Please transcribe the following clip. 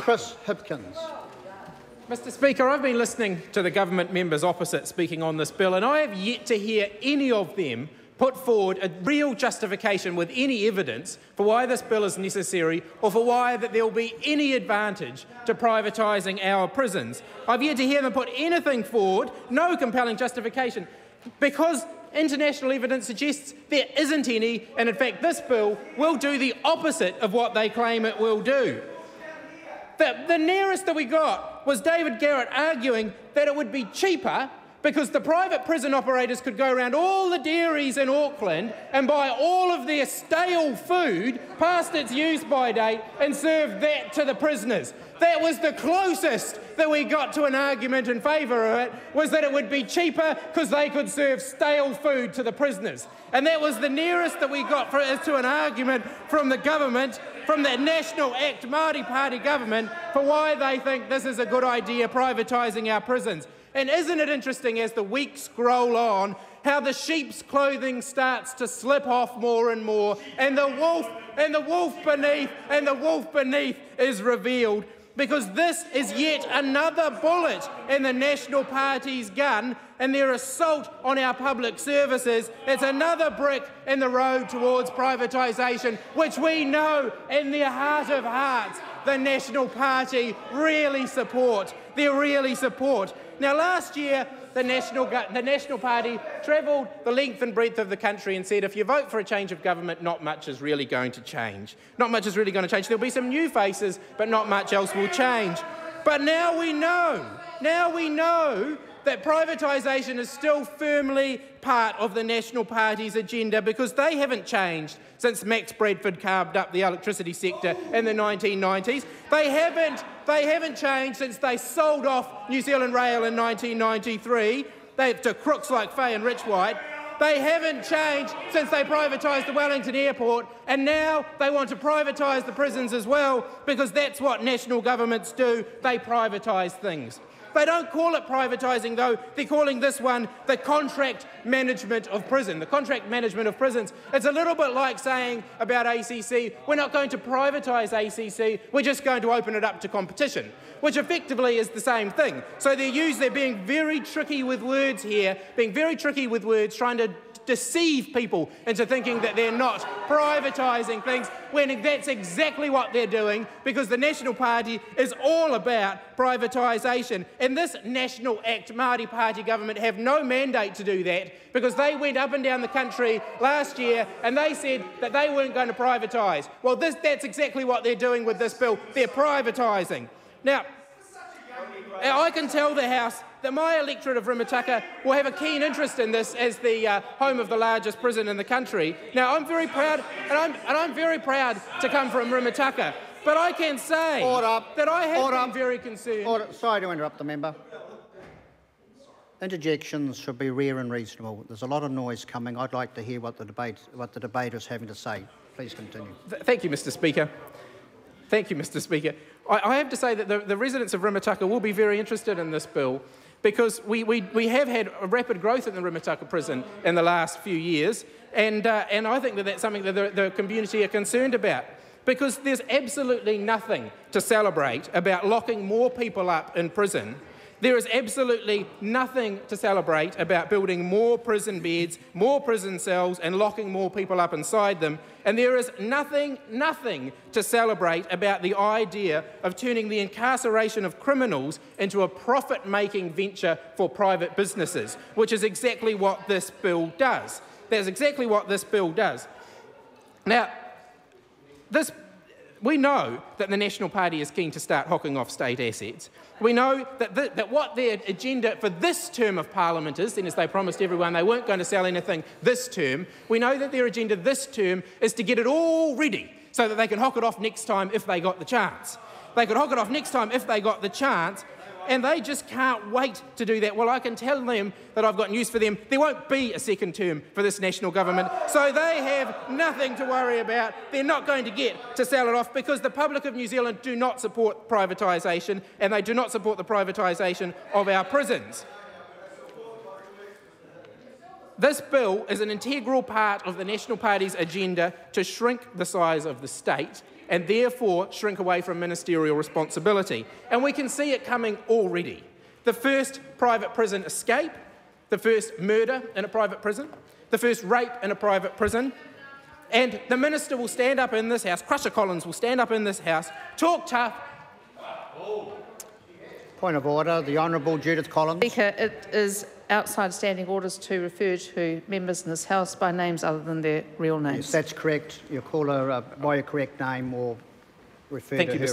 Hipkins. Mr Speaker, I've been listening to the government members opposite speaking on this bill, and I have yet to hear any of them put forward a real justification with any evidence for why this bill is necessary or for why that there will be any advantage to privatising our prisons. I've yet to hear them put anything forward, no compelling justification, because international evidence suggests there isn't any, and in fact this bill will do the opposite of what they claim it will do. The nearest that we got was David Garrett arguing that it would be cheaper because the private prison operators could go around all the dairies in Auckland and buy all of their stale food past its use-by date and serve that to the prisoners. That was the closest that we got to an argument in favour of it, was that it would be cheaper because they could serve stale food to the prisoners. And that was the nearest that we got to an argument from the government, from the National Act Māori Party government, for why they think this is a good idea, privatising our prisons. And isn't it interesting, as the weeks roll on, how the sheep's clothing starts to slip off more and more, and the wolf beneath is revealed, because this is yet another bullet in the National Party's gun and their assault on our public services. It's another brick in the road towards privatisation, which we know in their heart of hearts the National Party really support. They really support. Now, last year, the National Party travelled the length and breadth of the country and said, if you vote for a change of government, not much is really going to change. Not much is really going to change. There'll be some new faces, but not much else will change. But now we know that privatisation is still firmly part of the National Party's agenda, because they haven't changed since Max Bradford carved up the electricity sector in the 1990s. They haven't changed since they sold off New Zealand Rail in 1993 to crooks like Fay and Rich White. They haven't changed since they privatised the Wellington Airport, and now they want to privatise the prisons as well, because that's what national governments do. They privatise things. They don't call it privatising, though. They're calling this one the contract management of prison, the contract management of prisons. It's a little bit like saying about ACC, we're not going to privatise ACC, we're just going to open it up to competition, which effectively is the same thing. So they're being very tricky with words here, trying to deceive people into thinking that they're not privatising things, when that's exactly what they're doing, because the National Party is all about privatisation. And this National Act Māori Party government have no mandate to do that, because they went up and down the country last year and they said that they weren't going to privatise. Well, that's exactly what they're doing with this bill. They're privatising. Now, I can tell the House that my electorate of Rimutaka will have a keen interest in this as the home of the largest prison in the country. Now, I'm very proud, and I'm very proud to come from Rimutaka, but I can say that I have been very concerned. Sorry to interrupt the member. Interjections should be rare and reasonable. There's a lot of noise coming. I'd like to hear what the debater is having to say. Please continue. Thank you, Mr Speaker. Thank you, Mr Speaker. I have to say that the residents of Rimutaka will be very interested in this bill, because we have had a rapid growth in the Rimutaka prison in the last few years, and I think that that's something that the community are concerned about, because there's absolutely nothing to celebrate about locking more people up in prison. There is absolutely nothing to celebrate about building more prison beds, more prison cells, and locking more people up inside them. And there is nothing to celebrate about the idea of turning the incarceration of criminals into a profit-making venture for private businesses, which is exactly what this bill does. That's exactly what this bill does. Now, we know that the National Party is keen to start hocking off state assets. We know that what their agenda for this term of Parliament is, and as they promised everyone they weren't going to sell anything this term, we know that their agenda this term is to get it all ready so that they can hock it off next time if they got the chance. They could hock it off next time if they got the chance, and they just can't wait to do that. Well, I can tell them that I've got news for them. There won't be a second term for this national government, so they have nothing to worry about. They're not going to get to sell it off, because the public of New Zealand do not support privatisation, and they do not support the privatisation of our prisons. This bill is an integral part of the National Party's agenda to shrink the size of the state and therefore shrink away from ministerial responsibility. And we can see it coming already. The first private prison escape, the first murder in a private prison, the first rape in a private prison, and the minister will stand up in this House, Crusher Collins will stand up in this House, talk tough. Point of order, the Honourable Judith Collins. Speaker, it is outside standing orders to refer to members in this House by names other than their real names. Yes, that's correct. You call her by her correct name or refer Thank to you, her.